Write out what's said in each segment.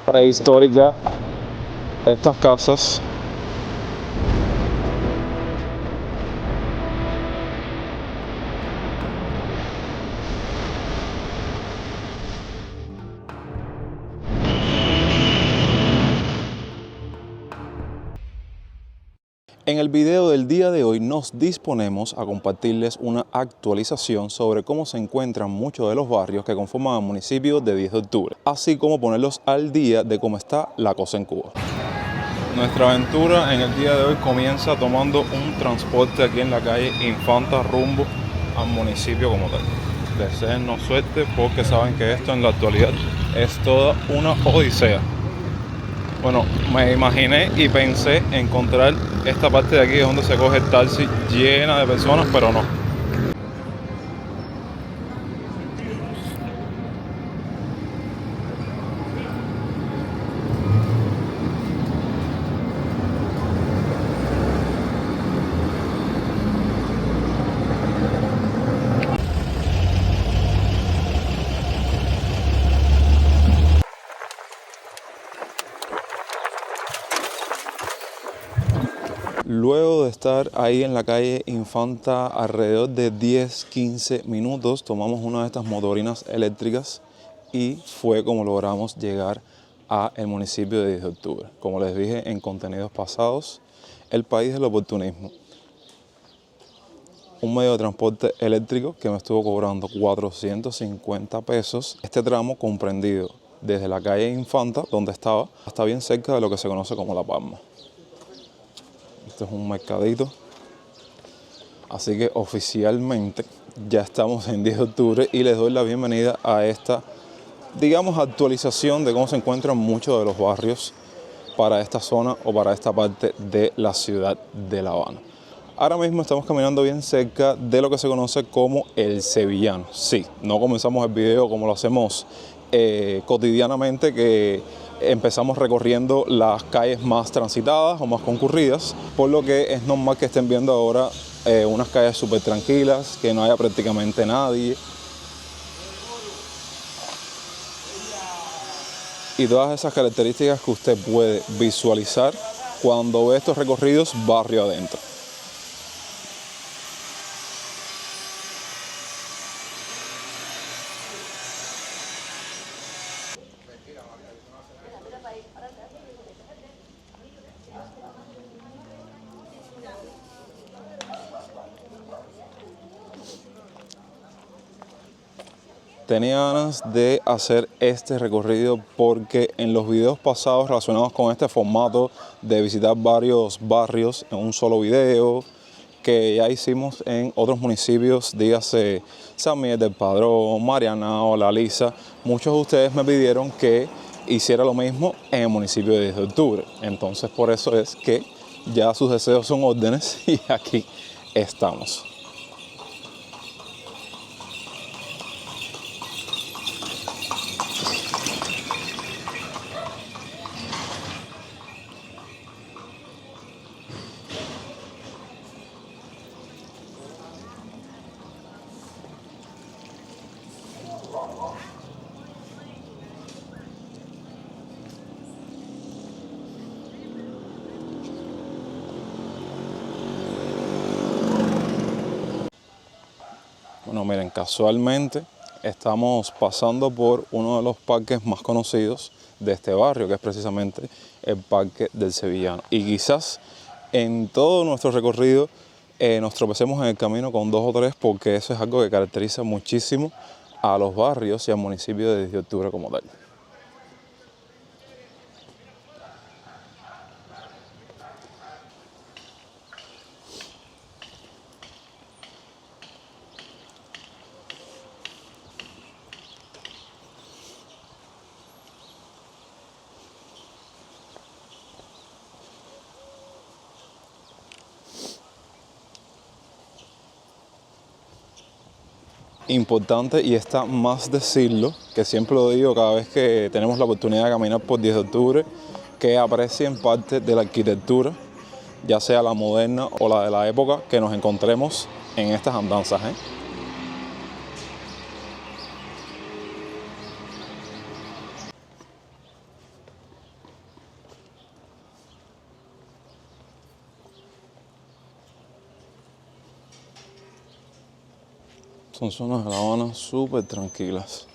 prehistórica estas casas. En el video del día de hoy nos disponemos a compartirles una actualización sobre cómo se encuentran muchos de los barrios que conforman el municipio de 10 de octubre, así como ponerlos al día de cómo está la cosa en Cuba. Nuestra aventura en el día de hoy comienza tomando un transporte aquí en la calle Infanta rumbo al municipio como tal. Deseennos suerte porque saben que esto en la actualidad es toda una odisea. Bueno, me imaginé y pensé encontrar esta parte de aquí donde se coge el taxi llena de personas, pero no. Luego de estar ahí en la calle Infanta alrededor de 10-15 minutos, tomamos una de estas motorinas eléctricas y fue como logramos llegar al municipio de 10 de octubre. Como les dije en contenidos pasados, el país del oportunismo. Un medio de transporte eléctrico que me estuvo cobrando 450 pesos. Este tramo comprendido desde la calle Infanta, donde estaba, hasta bien cerca de lo que se conoce como La Palma. Este es un mercadito, así que oficialmente ya estamos en 10 de octubre y les doy la bienvenida a esta, digamos, actualización de cómo se encuentran muchos de los barrios para esta zona o para esta parte de la ciudad de La Habana. Ahora mismo estamos caminando bien cerca de lo que se conoce como el Sevillano. Sí, no comenzamos el video como lo hacemos cotidianamente, que empezamos recorriendo las calles más transitadas o más concurridas, por lo que es normal que estén viendo ahora unas calles súper tranquilas, que no haya prácticamente nadie. Y todas esas características que usted puede visualizar cuando ve estos recorridos barrio adentro. Tenía ganas de hacer este recorrido porque en los videos pasados relacionados con este formato de visitar varios barrios en un solo video, que ya hicimos en otros municipios, dígase San Miguel del Padrón, Marianao, La Lisa, muchos de ustedes me pidieron que hiciera lo mismo en el municipio de 10 de octubre. Entonces por eso es que ya sus deseos son órdenes y aquí estamos. Bueno, miren, casualmente estamos pasando por uno de los parques más conocidos de este barrio, que es precisamente el Parque del Sevillano. Y quizás en todo nuestro recorrido nos tropecemos en el camino con dos o tres, porque eso es algo que caracteriza muchísimo a los barrios y al municipio de 10 de octubre como tal. Importante, y está más decirlo, que siempre lo digo cada vez que tenemos la oportunidad de caminar por 10 de octubre, que aprecien parte de la arquitectura, ya sea la moderna o la de la época, que nos encontremos en estas andanzas, Son zonas de La Habana súper tranquilas.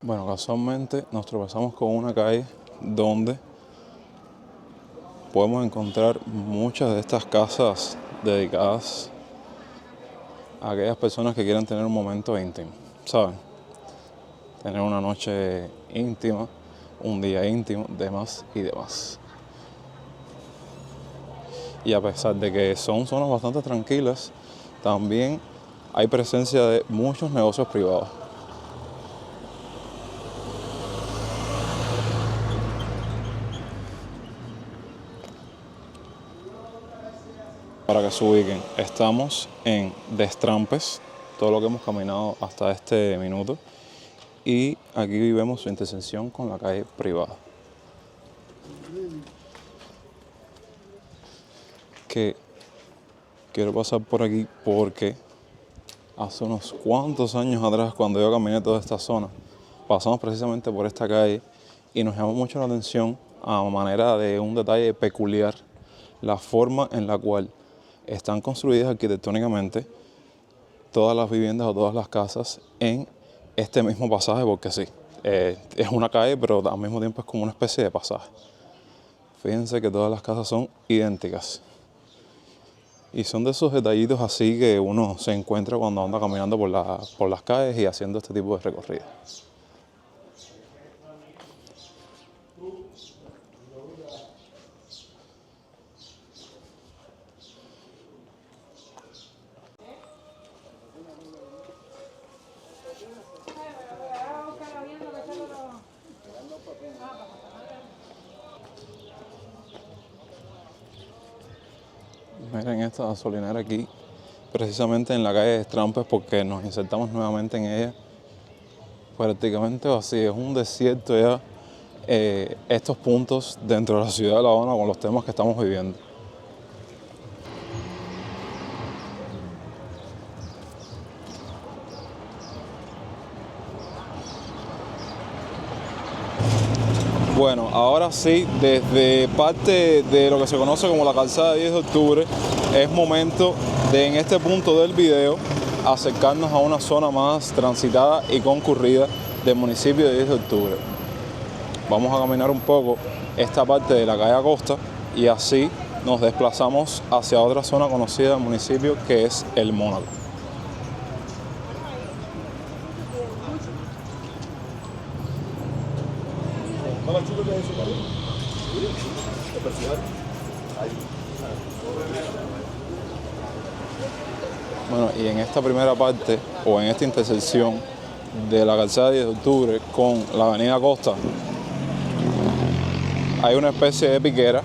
Bueno, casualmente nos tropezamos con una calle donde podemos encontrar muchas de estas casas dedicadas a aquellas personas que quieren tener un momento íntimo, ¿saben? Tener una noche íntima, un día íntimo, demás y demás. Y a pesar de que son zonas bastante tranquilas, también hay presencia de muchos negocios privados. Para que se ubiquen, estamos en Destrampes, todo lo que hemos caminado hasta este minuto, y aquí vemos su intersección con la calle privada. Que quiero pasar por aquí porque hace unos cuantos años atrás, cuando yo caminé toda esta zona, pasamos precisamente por esta calle y nos llamó mucho la atención, a manera de un detalle peculiar, la forma en la cual están construidas arquitectónicamente todas las viviendas o todas las casas en este mismo pasaje, porque sí, es una calle, pero al mismo tiempo es como una especie de pasaje. Fíjense que todas las casas son idénticas. Y son de esos detallitos así que uno se encuentra cuando anda caminando por las calles y haciendo este tipo de recorrido. Miren esta gasolinera aquí, precisamente en la calle de Destrampes, porque nos insertamos nuevamente en ella. Prácticamente vacía, es un desierto ya estos puntos dentro de la ciudad de La Habana con los temas que estamos viviendo. Bueno, ahora sí, desde parte de lo que se conoce como la calzada 10 de octubre, es momento de, en este punto del video, acercarnos a una zona más transitada y concurrida del municipio de 10 de octubre. Vamos a caminar un poco esta parte de la calle Acosta y así nos desplazamos hacia otra zona conocida del municipio, que es el Mónaco. Bueno, y en esta primera parte, o en esta intersección de la calzada 10 de octubre con la avenida Costa, hay una especie de piquera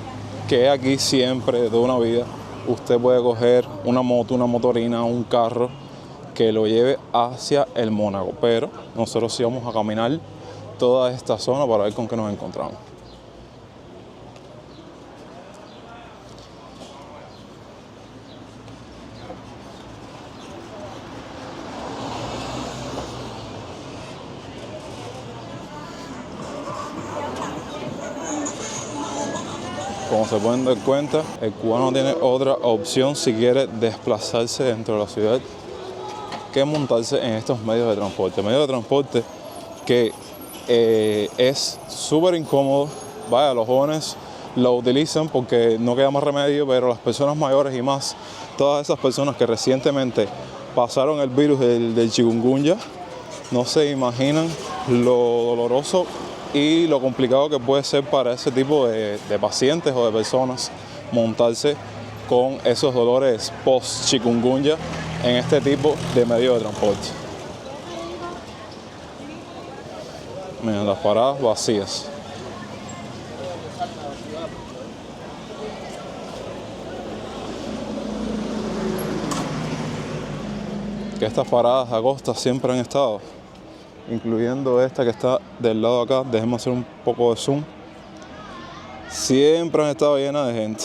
que aquí siempre, de toda una vida, usted puede coger una moto, una motorina, un carro que lo lleve hacia el Mónaco. Pero nosotros sí vamos a caminar toda esta zona para ver con qué nos encontramos. Como se pueden dar cuenta, el cubano no tiene otra opción si quiere desplazarse dentro de la ciudad que montarse en estos medios de transporte. Medios de transporte que es súper incómodo. Vaya, los jóvenes lo utilizan porque no queda más remedio, pero las personas mayores y más, todas esas personas que recientemente pasaron el virus del chikungunya, no se imaginan lo doloroso y lo complicado que puede ser para ese tipo de pacientes o de personas montarse con esos dolores post-chikungunya en este tipo de medio de transporte. Miren, las paradas vacías. Que estas paradas a costa siempre han estado, incluyendo esta que está del lado de acá, déjenme hacer un poco de zoom, siempre han estado llenas de gente.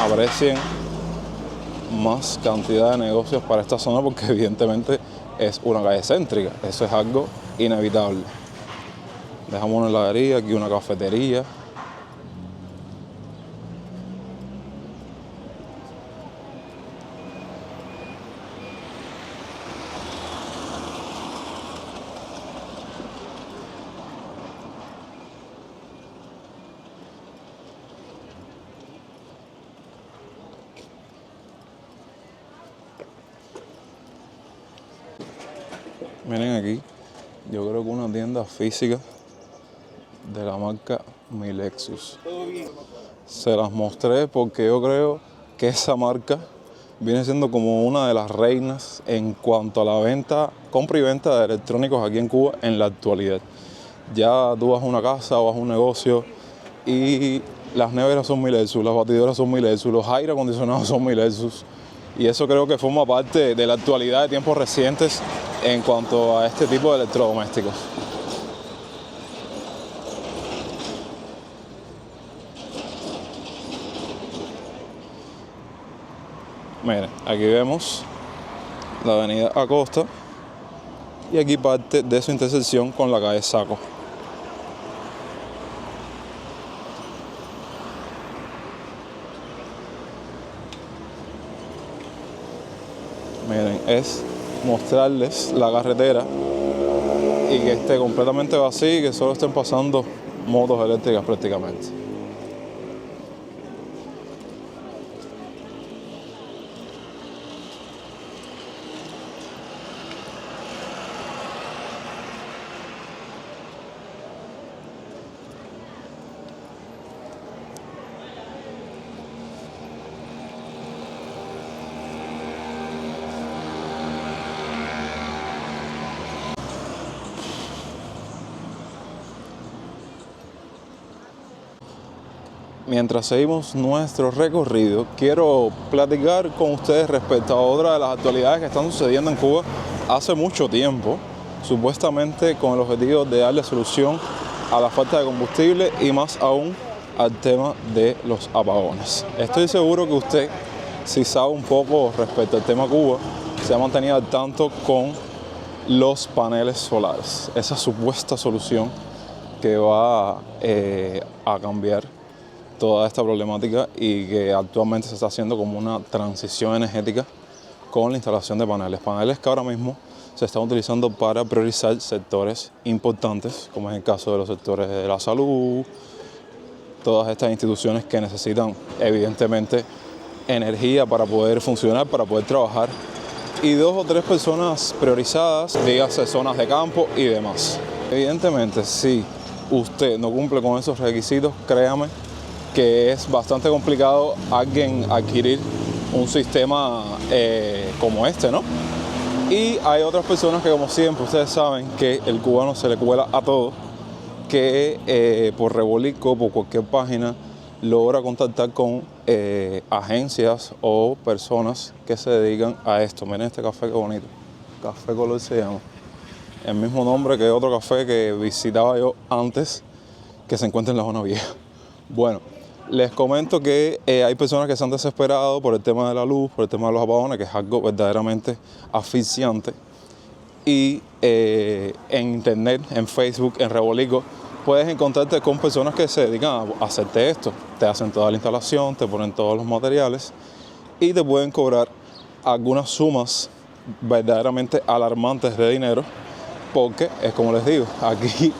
Aprecien más cantidad de negocios para esta zona porque evidentemente es una calle céntrica, eso es algo inevitable. Dejamos una heladería, aquí una cafetería. Miren aquí, yo creo que una tienda física de la marca Mi Lexus. Se las mostré porque yo creo que esa marca viene siendo como una de las reinas en cuanto a la venta, compra y venta de electrónicos aquí en Cuba en la actualidad. Ya tú vas a una casa o vas a un negocio y las neveras son Mi Lexus, las batidoras son Mi Lexus, los aire acondicionados son Mi Lexus. Y eso creo que forma parte de la actualidad de tiempos recientes en cuanto a este tipo de electrodomésticos. Miren, aquí vemos la avenida Acosta y aquí parte de su intersección con la calle Saco. Miren, es mostrarles la carretera y que esté completamente vacía y que solo estén pasando motos eléctricas prácticamente. Mientras seguimos nuestro recorrido, quiero platicar con ustedes respecto a otra de las actualidades que están sucediendo en Cuba hace mucho tiempo, supuestamente con el objetivo de darle solución a la falta de combustible y más aún al tema de los apagones. Estoy seguro que usted, si sabe un poco respecto al tema Cuba, se ha mantenido al tanto con los paneles solares, esa supuesta solución que va a cambiar toda esta problemática y que actualmente se está haciendo como una transición energética con la instalación de paneles que ahora mismo se están utilizando para priorizar sectores importantes, como es el caso de los sectores de la salud, todas estas instituciones que necesitan evidentemente energía para poder funcionar, para poder trabajar, y 2 o 3 personas priorizadas, dígase zonas de campo y demás. Evidentemente, si usted no cumple con esos requisitos, créame que es bastante complicado alguien adquirir un sistema como este, ¿no? Y hay otras personas que, como siempre, ustedes saben que el cubano se le cuela a todo, que por rebolico, por cualquier página, logra contactar con agencias o personas que se dedican a esto. Miren este café, qué bonito. Café Color se llama. El mismo nombre que otro café que visitaba yo antes, que se encuentra en la zona vieja. Bueno, les comento que hay personas que se han desesperado por el tema de la luz, por el tema de los apagones, que es algo verdaderamente asfixiante. Y en internet, en Facebook, en Rebolico, puedes encontrarte con personas que se dedican a hacerte esto. Te hacen toda la instalación, te ponen todos los materiales y te pueden cobrar algunas sumas verdaderamente alarmantes de dinero, porque es como les digo, aquí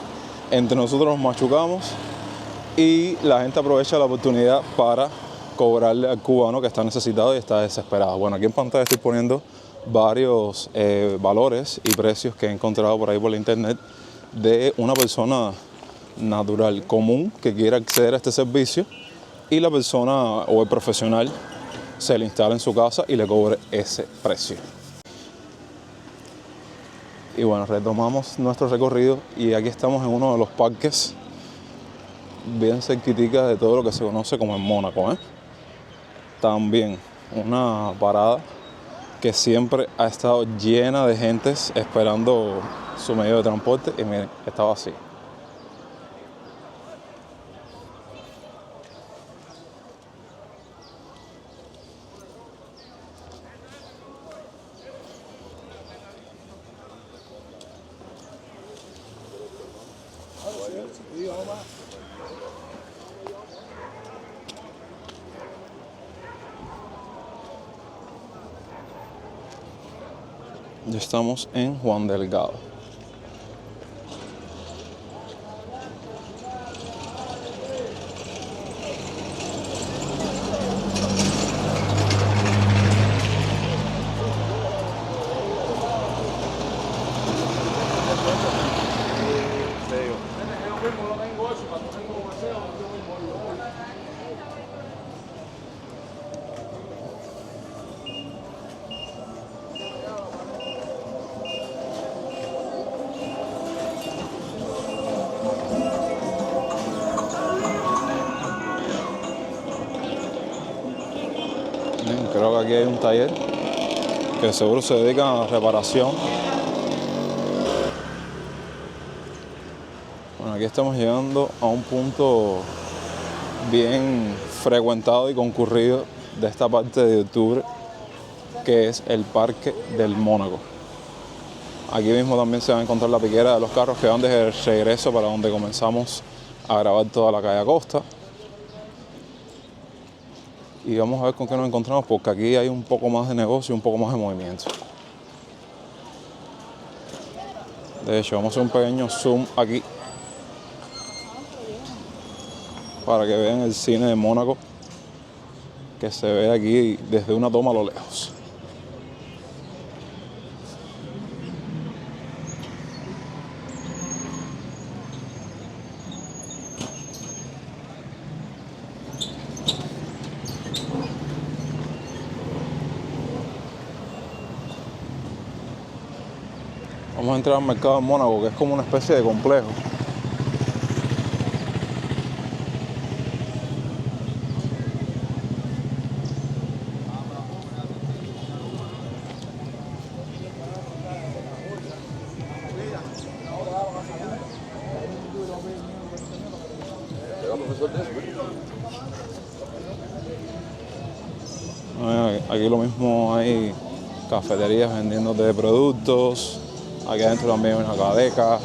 entre nosotros nos machucamos y la gente aprovecha la oportunidad para cobrarle al cubano que está necesitado y está desesperado. Bueno, aquí en pantalla estoy poniendo varios valores y precios que he encontrado por ahí por la internet de una persona natural común que quiera acceder a este servicio, y la persona o el profesional se le instala en su casa y le cobre ese precio. Y bueno, retomamos nuestro recorrido y aquí estamos en uno de los parques bien cerquitica de todo lo que se conoce como en Mónaco, ¿eh? También una parada que siempre ha estado llena de gentes esperando su medio de transporte, y miren, está vacío. Ya estamos en Juan Delgado. Creo que aquí hay un taller que seguro se dedica a la reparación. Bueno, aquí estamos llegando a un punto bien frecuentado y concurrido de esta parte de octubre, que es el Parque del Mónaco. Aquí mismo también se va a encontrar la piquera de los carros que van desde el regreso para donde comenzamos a grabar toda la calle Acosta. Y vamos a ver con qué nos encontramos, porque aquí hay un poco más de negocio y un poco más de movimiento. De hecho, vamos a hacer un pequeño zoom aquí para que vean el cine de Mónaco, que se ve aquí desde una toma a lo lejos. Vamos a entrar al mercado de Mónaco, que es como una especie de complejo. Aquí lo mismo, hay cafeterías vendiendo de productos. Aquí adentro también hay una cadeca.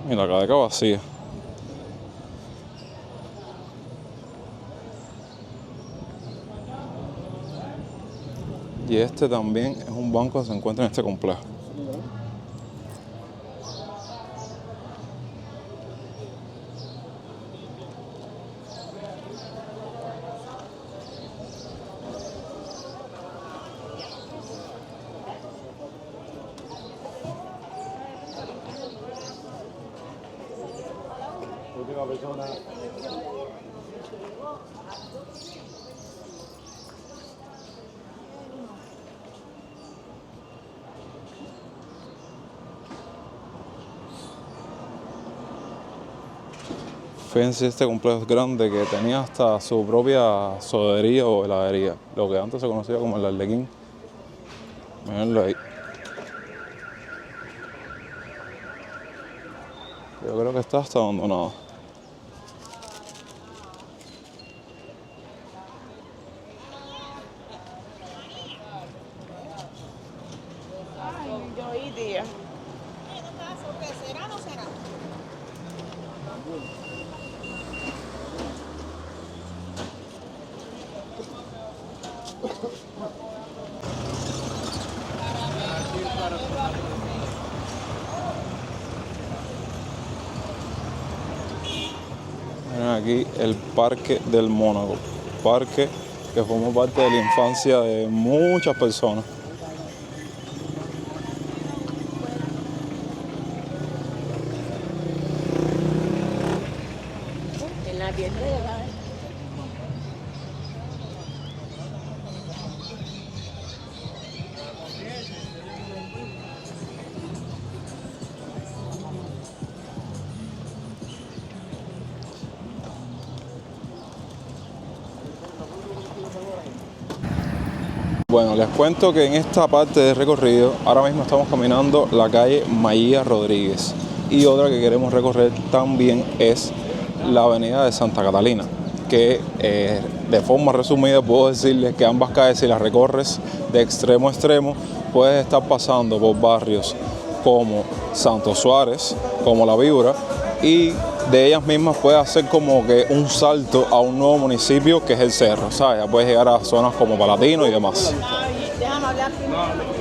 Y la cadeca vacía. Y este también es un banco que se encuentra en este complejo. Última persona. Fíjense, este complejo es grande, que tenía hasta su propia sodería o heladería, lo que antes se conocía como el Arlequín. Mírenlo ahí. Yo creo que está hasta abandonado. Miren aquí el Parque del Mónaco, parque que formó parte de la infancia de muchas personas. En la tienda de la... Bueno, les cuento que en esta parte del recorrido, ahora mismo estamos caminando la calle Maía Rodríguez, y otra que queremos recorrer también es la avenida de Santa Catalina, que de forma resumida puedo decirles que ambas calles, si las recorres de extremo a extremo, puedes estar pasando por barrios como Santo Suárez, como La Víbora, y de ellas mismas puedes hacer como que un salto a un nuevo municipio que es el Cerro, ¿sabes? Ya puedes llegar a zonas como Palatino y demás. Déjame hablar primero.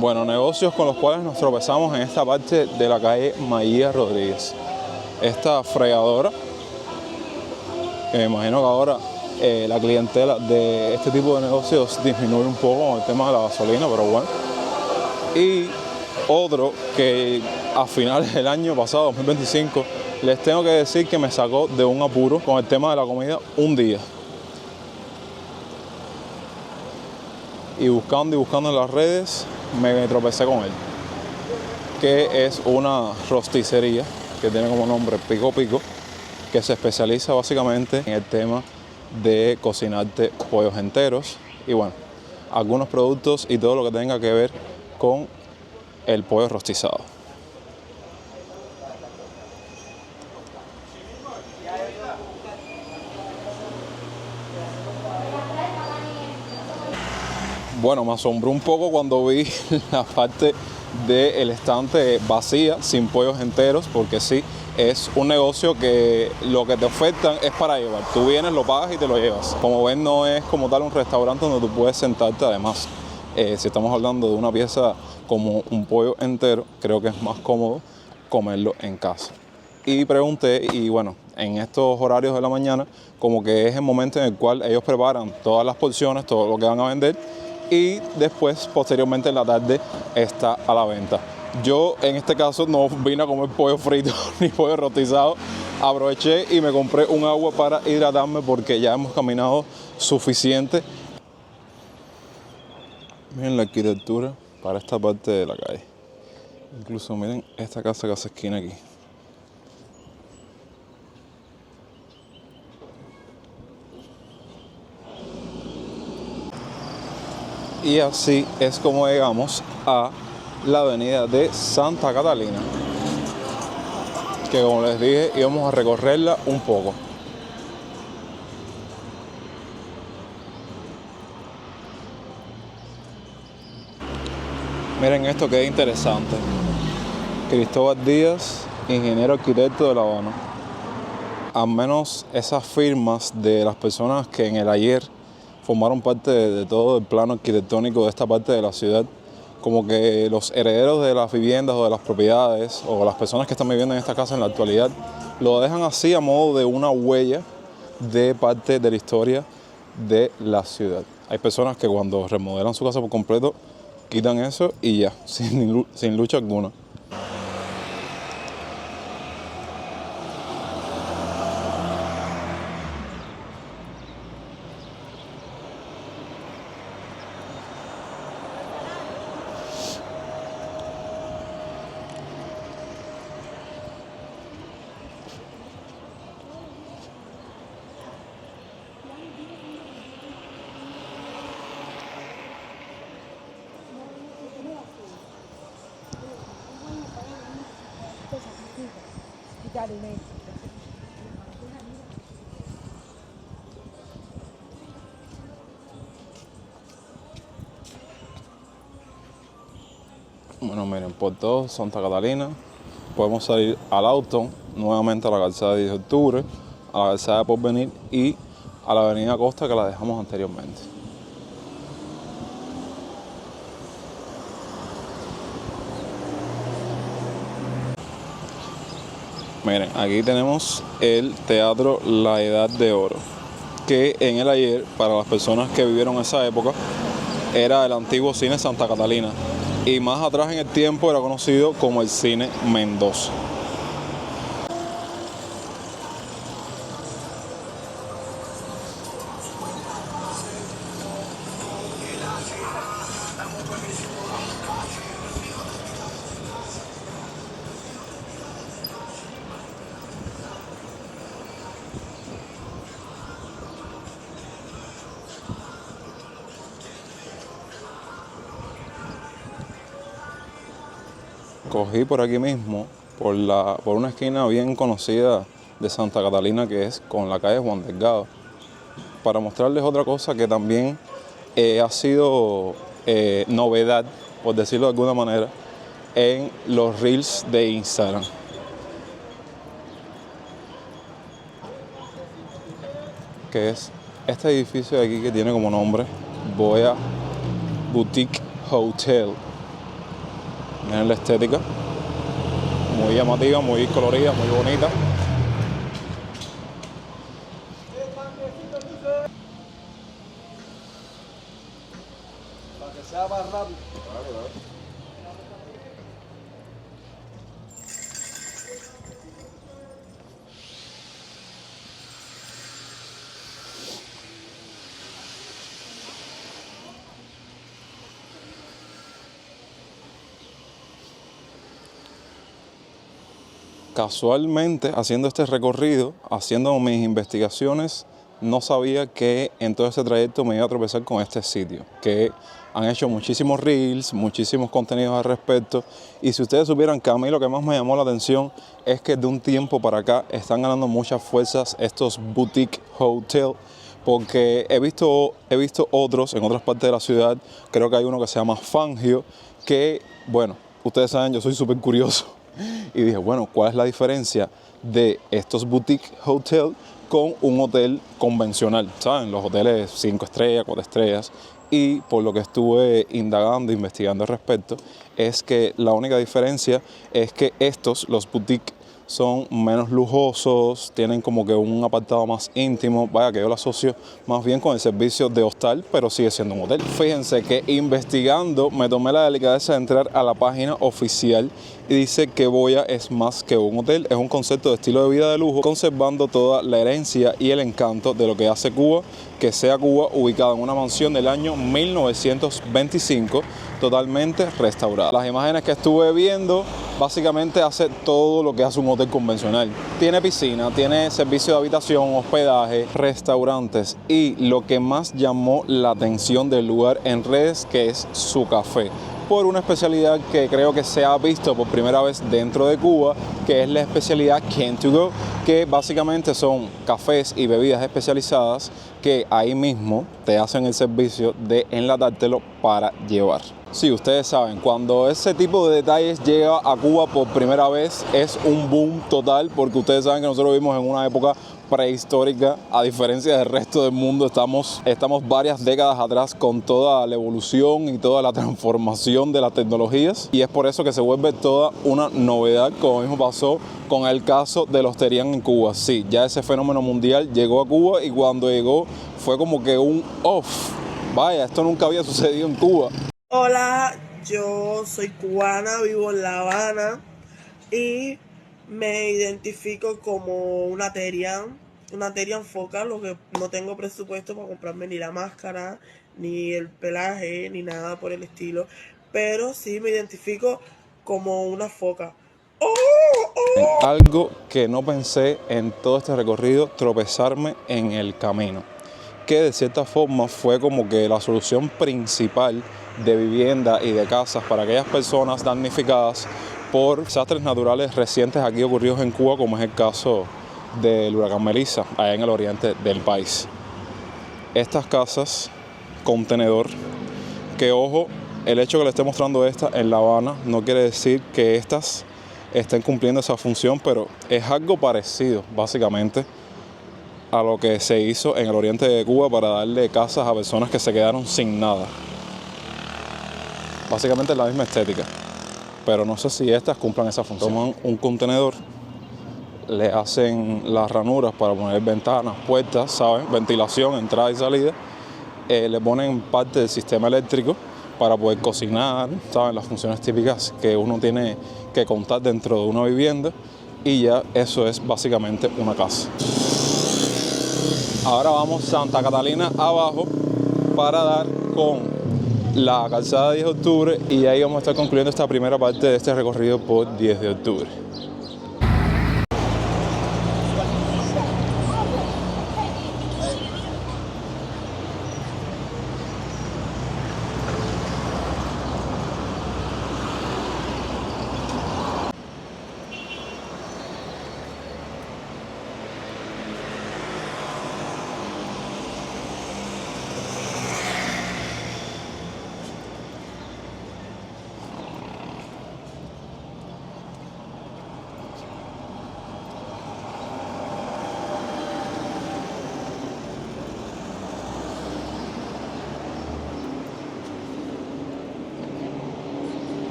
Bueno, negocios con los cuales nos tropezamos en esta parte de la calle Maía Rodríguez. Esta fregadora, que me imagino que ahora la clientela de este tipo de negocios disminuye un poco con el tema de la gasolina, pero bueno. Y otro que a finales del año pasado, 2025, les tengo que decir que me sacó de un apuro con el tema de la comida un día. Y buscando en las redes, me tropecé con él, que es una rosticería que tiene como nombre Pico Pico, que se especializa básicamente en el tema de cocinarte pollos enteros y bueno, algunos productos y todo lo que tenga que ver con el pollo rostizado. Bueno, me asombró un poco cuando vi la parte del estante vacía, sin pollos enteros, porque sí, es un negocio que lo que te ofertan es para llevar. Tú vienes, lo pagas y te lo llevas. Como ven, no es como tal un restaurante donde tú puedes sentarte. Además, si estamos hablando de una pieza como un pollo entero, creo que es más cómodo comerlo en casa. Y pregunté, y bueno, en estos horarios de la mañana, como que es el momento en el cual ellos preparan todas las porciones, todo lo que van a vender, y después, posteriormente en la tarde, está a la venta. Yo en este caso no vine a comer pollo frito ni pollo rostizado. Aproveché y me compré un agua para hidratarme porque ya hemos caminado suficiente. Miren la arquitectura para esta parte de la calle. Incluso miren esta casa que hace esquina aquí. Y así es como llegamos a la avenida de Santa Catalina, que como les dije íbamos a recorrerla un poco. Miren esto que es interesante. Cristóbal Díaz, ingeniero arquitecto de La Habana. Al menos esas firmas de las personas que en el ayer formaron parte de todo el plano arquitectónico de esta parte de la ciudad, como que los herederos de las viviendas o de las propiedades o las personas que están viviendo en esta casa en la actualidad lo dejan así a modo de una huella de parte de la historia de la ciudad. Hay personas que cuando remodelan su casa por completo quitan eso y ya, sin lucha alguna. Bueno, miren, por todo Santa Catalina podemos salir al Auton, nuevamente a la calzada de 10 de octubre, a la calzada de Porvenir y a la avenida Costa que la dejamos anteriormente. Miren, aquí tenemos el Teatro La Edad de Oro, que en el ayer, para las personas que vivieron esa época, era el antiguo cine Santa Catalina. Y más atrás en el tiempo era conocido como el Cine Mendoza. Cogí por aquí mismo, por una esquina bien conocida de Santa Catalina, que es con la calle Juan Delgado, para mostrarles otra cosa que también ha sido novedad, por decirlo de alguna manera, en los reels de Instagram. Que es este edificio de aquí que tiene como nombre Boya Boutique Hotel. Miren la estética, muy llamativa, muy colorida, muy bonita. Para que sea más rápido. Casualmente, haciendo este recorrido, haciendo mis investigaciones, no sabía que en todo este trayecto me iba a tropezar con este sitio, que han hecho muchísimos reels, muchísimos contenidos al respecto, y si ustedes supieran que a mí lo que más me llamó la atención es que de un tiempo para acá están ganando muchas fuerzas estos boutique hotel, porque he visto otros en otras partes de la ciudad. Creo que hay uno que se llama Fangio, que, bueno, ustedes saben, yo soy súper curioso. Y dije, bueno, ¿cuál es la diferencia de estos boutique hotel con un hotel convencional? ¿Saben? Los hoteles 5 estrellas, 4 estrellas. Y por lo que estuve indagando, investigando al respecto, es que la única diferencia es que estos, los boutique, son menos lujosos, tienen como que un apartado más íntimo. Vaya que yo lo asocio más bien con el servicio de hostal, pero sigue siendo un hotel. Fíjense que investigando me tomé la delicadeza de entrar a la página oficial y dice que Boya es más que un hotel, es un concepto de estilo de vida de lujo, conservando toda la herencia y el encanto de lo que hace Cuba, que sea Cuba, ubicada en una mansión del año 1925, totalmente restaurada. Las imágenes que estuve viendo, básicamente hace todo lo que hace un hotel convencional. Tiene piscina, tiene servicio de habitación, hospedaje, restaurantes y lo que más llamó la atención del lugar en redes, que es su café, por una especialidad que creo que se ha visto por primera vez dentro de Cuba, que es la especialidad Can2Go, que básicamente son cafés y bebidas especializadas que ahí mismo te hacen el servicio de enlatártelo para llevar. Sí, ustedes saben, cuando ese tipo de detalles llega a Cuba por primera vez es un boom total, porque ustedes saben que nosotros vivimos en una época prehistórica, a diferencia del resto del mundo. Estamos varias décadas atrás con toda la evolución y toda la transformación de las tecnologías, y es por eso que se vuelve toda una novedad, como mismo pasó con el caso de los Terian en Cuba. Sí, ya ese fenómeno mundial llegó a Cuba y cuando llegó fue como que un off. Vaya, esto nunca había sucedido en Cuba. Hola, yo soy cubana, vivo en La Habana y me identifico como una Terian foca, lo que no tengo presupuesto para comprarme ni la máscara, ni el pelaje, ni nada por el estilo, pero sí me identifico como una foca. Algo que no pensé en todo este recorrido, tropezarme en el camino, que de cierta forma fue como que la solución principal de vivienda y de casas para aquellas personas damnificadas por desastres naturales recientes aquí ocurridos en Cuba, como es el caso del huracán Melissa, allá en el oriente del país. Estas casas contenedor, que ojo, el hecho que le esté mostrando esta en La Habana no quiere decir que estas estén cumpliendo esa función, pero es algo parecido básicamente a lo que se hizo en el oriente de Cuba para darle casas a personas que se quedaron sin nada. Básicamente es la misma estética, pero no sé si estas cumplan esa función. Toman un contenedor, le hacen las ranuras para poner ventanas, puertas, ¿saben? Ventilación, entrada y salida. Le ponen parte del sistema eléctrico para poder cocinar, ¿saben? Las funciones típicas que uno tiene que contar dentro de una vivienda, y ya eso es básicamente una casa. Ahora vamos Santa Catalina abajo para dar con la calzada 10 de octubre y ahí vamos a estar concluyendo esta primera parte de este recorrido por 10 de octubre.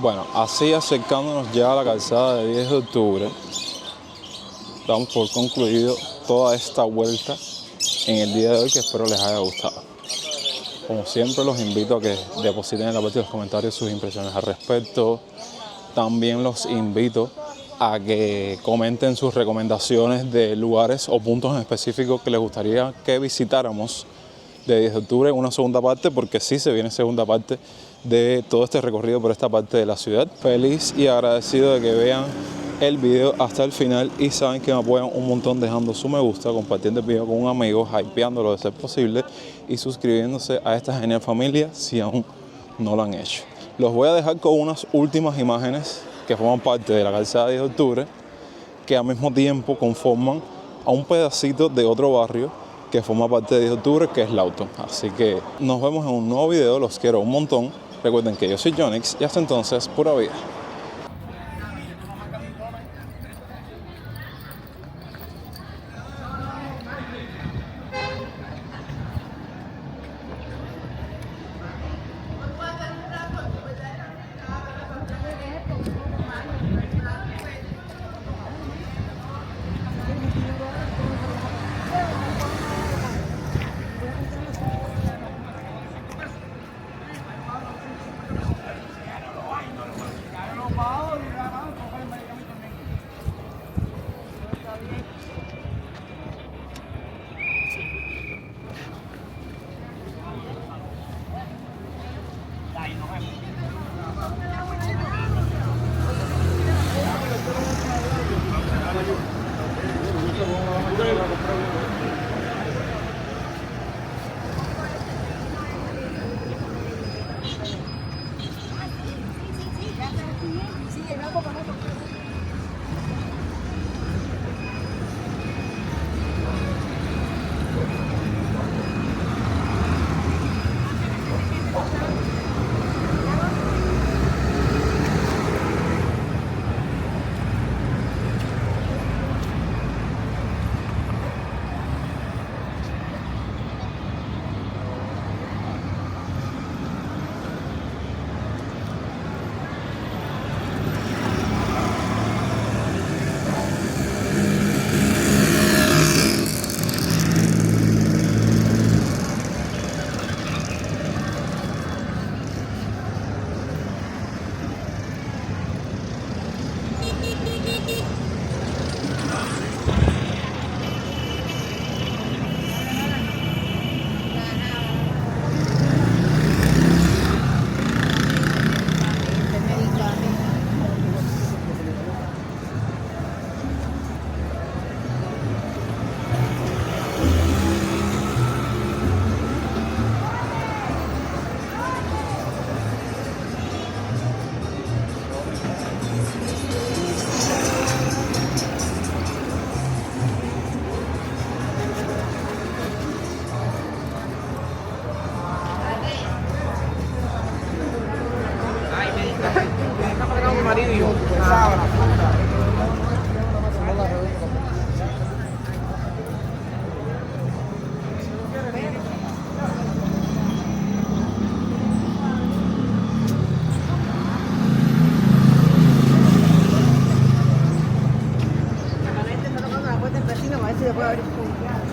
Bueno, así acercándonos ya a la calzada de 10 de octubre, damos por concluido toda esta vuelta en el día de hoy, que espero les haya gustado. Como siempre, los invito a que depositen en la parte de los comentarios sus impresiones al respecto. También los invito a que comenten sus recomendaciones de lugares o puntos en específico que les gustaría que visitáramos de 10 de octubre en una segunda parte, porque sí se viene segunda parte de todo este recorrido por esta parte de la ciudad. Feliz y agradecido de que vean el video hasta el final y saben que me apoyan un montón dejando su me gusta, compartiendo el video con un amigo, hypeándolo de ser posible y suscribiéndose a esta genial familia si aún no lo han hecho. Los voy a dejar con unas últimas imágenes que forman parte de la calzada 10 de octubre, que al mismo tiempo conforman a un pedacito de otro barrio que forma parte de 10 de octubre, que es Lawton. Así que nos vemos en un nuevo video, los quiero un montón. Recuerden que yo soy Jonix y hasta entonces, pura vida. Se puede abrir.